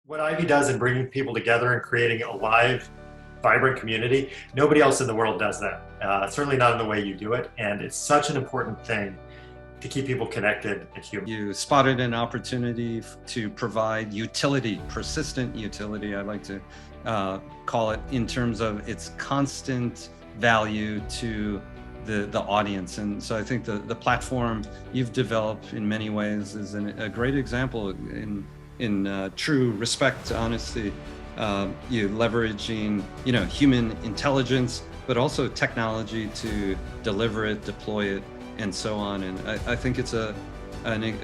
What Ivy does in bringing people together and creating a live, vibrant community, nobody else in the world does that. Certainly not in the way you do it. And it's such an important thing to keep people connected and human. You spotted an opportunity to provide utility, persistent utility, I like to call it, in terms of its constant value to the audience. And so I think the platform you've developed in many ways is a great example in true respect, honesty. You leveraging, human intelligence, but also technology to deliver it, deploy it, and so on. And I think it's a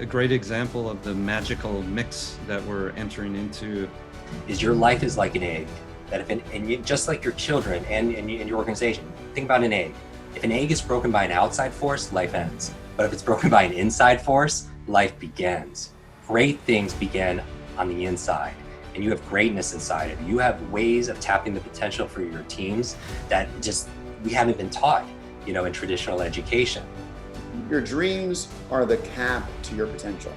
great example of the magical mix that we're entering into. Your life is like an egg. That just like your children and your organization, think about an egg. If an egg is broken by an outside force, life ends. But if it's broken by an inside force, life begins. Great things begin on the inside, and you have greatness inside of you. You have ways of tapping the potential for your teams that we haven't been taught, in traditional education. Your dreams are the cap to your potential.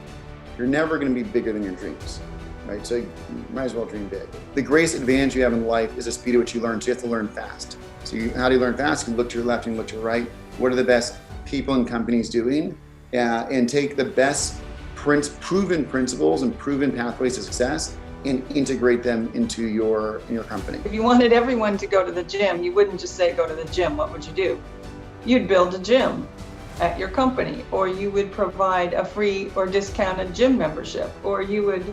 You're never going to be bigger than your dreams, right? So you might as well dream big. The greatest advantage you have in life is the speed at which you learn. So you have to learn fast. So how do you learn fast? You can look to your left and look to your right. What are the best people and companies doing? And take the best proven principles and proven pathways to success and integrate them into your company. If you wanted everyone to go to the gym, you wouldn't just say go to the gym. What would you do? You'd build a gym at your company, or you would provide a free or discounted gym membership, or you would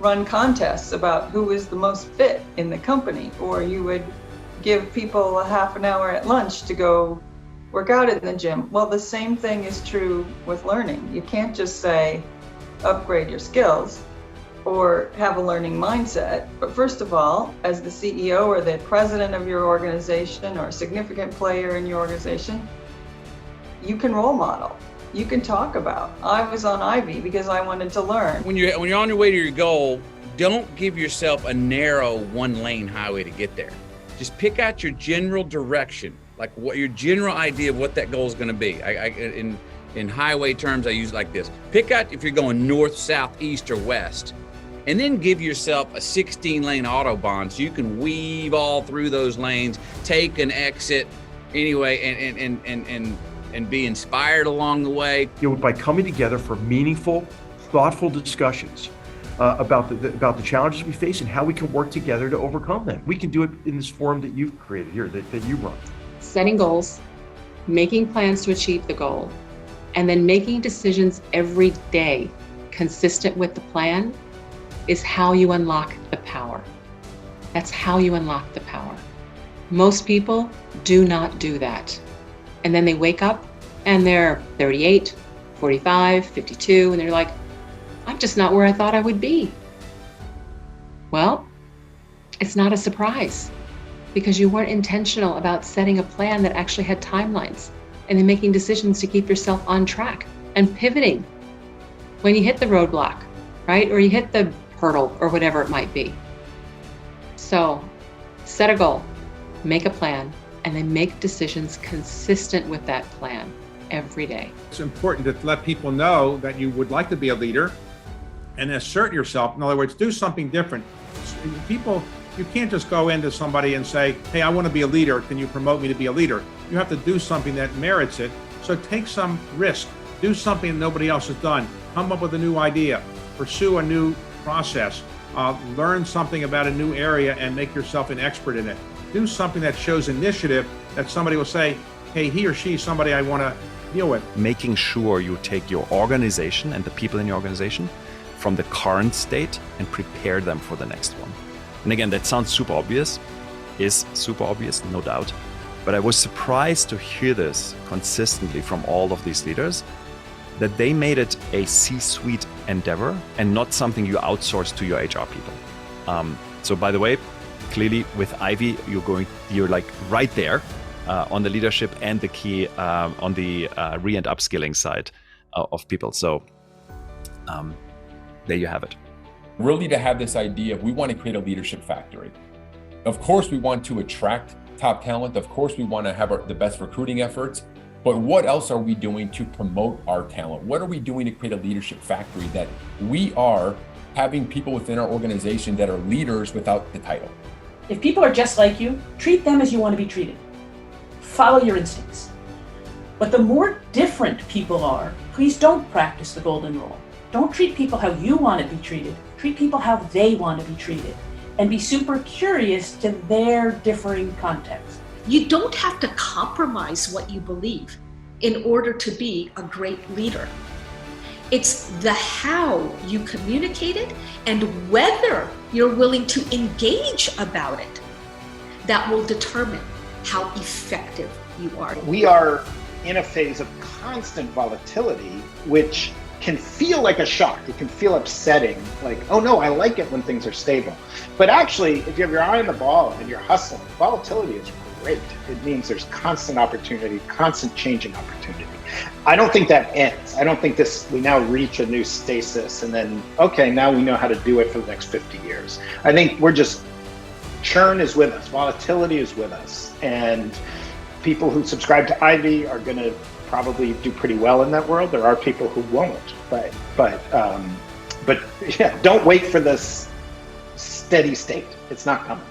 run contests about who is the most fit in the company, or you would give people a half an hour at lunch to go work out in the gym. Well, the same thing is true with learning. You can't just say upgrade your skills or have a learning mindset. But first of all, as the CEO or the president of your organization or a significant player in your organization, you can role model. You can talk about, I was on Ivy because I wanted to learn. When you're on your way to your goal, don't give yourself a narrow one-lane highway to get there. Just pick out your general direction, like what your general idea of what that goal is going to be. In highway terms, I use it like this. Pick out if you're going north, south, east, or west, and then give yourself a 16-lane Autobahn so you can weave all through those lanes, take an exit anyway, and be inspired along the way. By coming together for meaningful, thoughtful discussions about the challenges we face and how we can work together to overcome them. We can do it in this forum that you've created here, that you run. Setting goals, making plans to achieve the goal, and then making decisions every day consistent with the plan is how you unlock the power. That's how you unlock the power. Most people do not do that. And then they wake up and they're 38, 45, 52, and they're like, I'm just not where I thought I would be. Well, it's not a surprise because you weren't intentional about setting a plan that actually had timelines and then making decisions to keep yourself on track and pivoting when you hit the roadblock, right? Or you hit the hurdle or whatever it might be. So set a goal, make a plan, and then make decisions consistent with that plan every day. It's important to let people know that you would like to be a leader and assert yourself. In other words, do something different. You can't just go into somebody and say, hey, I want to be a leader. Can you promote me to be a leader? You have to do something that merits it. So take some risk. Do something that nobody else has done. Come up with a new idea. Pursue a new process. Learn something about a new area and make yourself an expert in it. Do something that shows initiative that somebody will say, hey, he or she is somebody I want to deal with. Making sure you take your organization and the people in your organization from the current state and prepare them for the next one. And again, that sounds super obvious, is super obvious, no doubt. But I was surprised to hear this consistently from all of these leaders, that they made it a C-suite endeavor and not something you outsource to your HR people. So by the way, clearly with Ivy, you're like right there on the leadership and the key on the re and upskilling side of people. So there you have it. Really to have this idea of we want to create a leadership factory. Of course, we want to attract top talent. Of course, we want to have the best recruiting efforts. But what else are we doing to promote our talent? What are we doing to create a leadership factory that we are having people within our organization that are leaders without the title. If people are just like you, treat them as you want to be treated. Follow your instincts. But the more different people are, please don't practice the golden rule. Don't treat people how you want to be treated. Treat people how they want to be treated. And be super curious to their differing contexts. You don't have to compromise what you believe in order to be a great leader. It's the how you communicate it and whether you're willing to engage about it that will determine how effective you are. We are in a phase of constant volatility, which can feel like a shock. It can feel upsetting, like, oh no, I like it when things are stable. But actually, if you have your eye on the ball and you're hustling, volatility is great. It means there's constant opportunity, constant changing opportunity. I don't think that ends. I don't think we now reach a new stasis and then, okay, now we know how to do it for the next 50 years. I think churn is with us, volatility is with us. And people who subscribe to Ivy are going to probably do pretty well in that world. There are people who won't, but yeah, don't wait for this steady state. It's not coming.